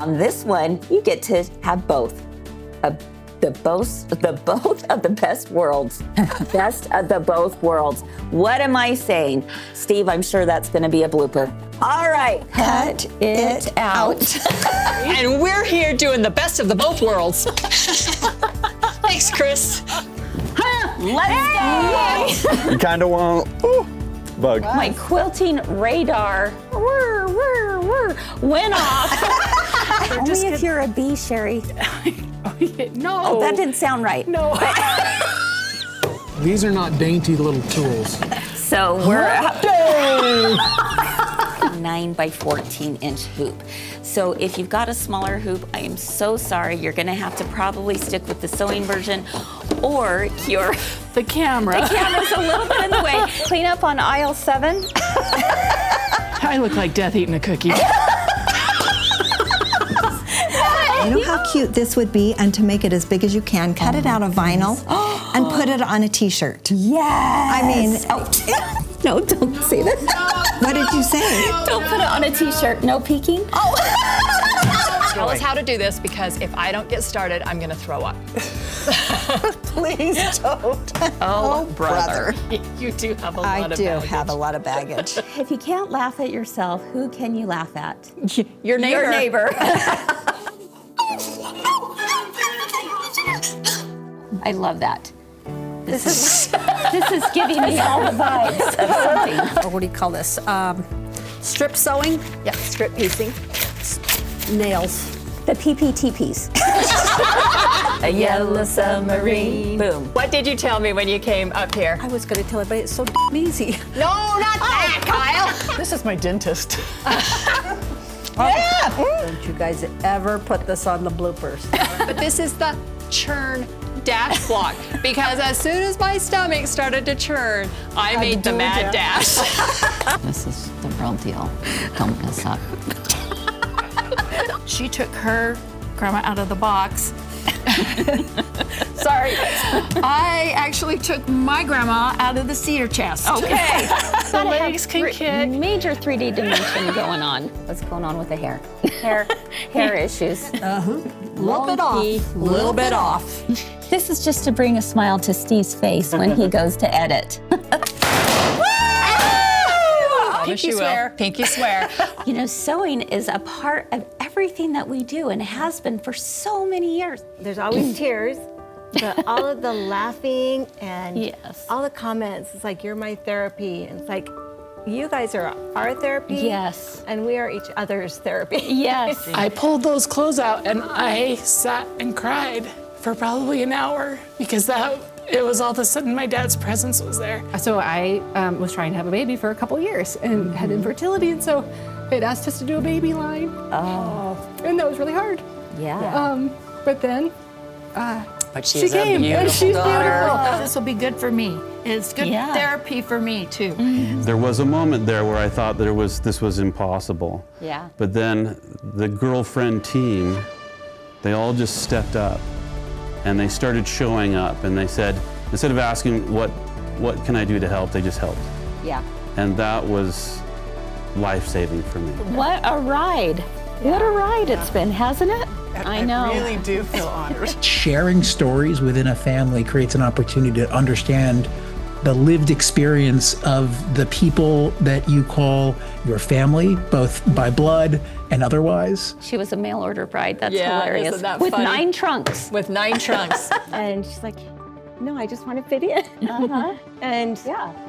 On this one, you get to have both. Both of the best worlds. Best of the both worlds. What am I saying? Steve, I'm sure that's going to be a blooper. All right. Cut it out. And we're here doing the best of the both worlds. Thanks, Chris. Let's go. You kind of want, bug. My quilting radar went off. Only if you're a bee, Sherry. No. Oh, that didn't sound right. No. These are not dainty little tools. So we're up 9 by 14 inch hoop. So if you've got a smaller hoop, I am so sorry. You're gonna have to probably stick with the sewing version or the camera. The camera's a little bit in the way. Clean up on aisle 7. I look like death eating a cookie. You know how cute this would be, and to make it as big as you can, cut it out of vinyl and put it on a t-shirt. Yes. I mean, no, don't say that. What did you say? Don't put it on a t-shirt. No peeking. Tell us how to do this, because if I don't get started, I'm gonna throw up. Please don't. Oh, brother. You do have a lot of I do baggage. have a lot of baggage. If you can't laugh at yourself, who can you laugh at? Your neighbor. Your neighbor. I love that. This is giving me all the vibes of something. Or what do you call this? Strip sewing, Yeah, strip piecing. nails. The PPTPs. A yellow submarine. Boom. What did you tell me when you came up here? I was going to tell everybody it's so easy. No, not that, Kyle. This is my dentist. Yeah. Don't you guys ever put this on the bloopers. But this is the churn dash block, because as soon as my stomach started to churn, I made the mad dash. This is the real deal. Don't mess up. She took her grandma out of the box. Sorry. I actually took my grandma out of the cedar chest. Okay. The legs can kick. Major 3D dimension going on. What's going on with the hair? Hair issues. Little bit off. Little bit off. This is just to bring a smile to Steve's face when he goes to edit. Pinky swear. Pinky swear. You know, sewing is a part of everything that we do and has been for so many years. There's always tears, but all of the laughing and Yes. all the comments, it's like, you're my therapy. And it's like, you guys are our therapy. Yes. And we are each other's therapy. Yes. I pulled those clothes out and I sat and cried for probably an hour, because it was all of a sudden my dad's presence was there. So I was trying to have a baby for a couple years and had infertility, and so it asked us to do a baby line. Oh. And that was really hard. Yeah. But then But she came, and she's beautiful. This will be good for me. It's good therapy for me, too. There was a moment there where I thought this was impossible. Yeah. But then the girlfriend team, they all just stepped up and they started showing up, and they said, instead of asking what can I do to help, they just helped. Yeah. And that was life-saving for me. What a ride. What a ride it's been, hasn't it? I know. I really do feel honored. Sharing stories within a family creates an opportunity to understand the lived experience of the people that you call your family, both by blood and otherwise. She was a mail order bride. That's Yeah, hilarious. isn't that With funny? 9 trunks. With 9 trunks. And she's like, no, I just want to fit in. And,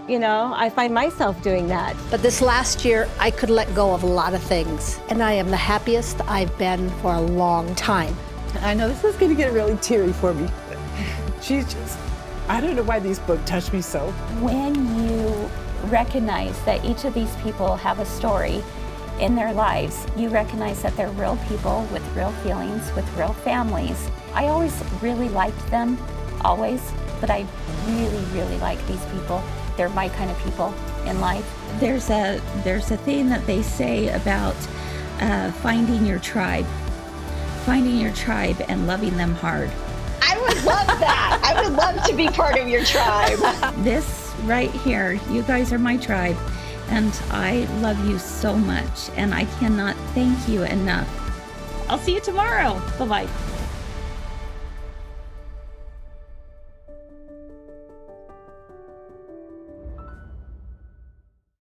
you know, I find myself doing that. But this last year, I could let go of a lot of things. And I am the happiest I've been for a long time. I know this is going to get really teary for me. She's just, I don't know why these books touch me so. When you recognize that each of these people have a story in their lives, you recognize that they're real people with real feelings, with real families. I always really liked them, always, but I really, really like these people. They're my kind of people in life. There's a thing that they say about finding your tribe and loving them hard. I would love that. I would love to be part of your tribe. This right here, you guys are my tribe, and I love you so much, and I cannot thank you enough I'll see you tomorrow. Bye-bye.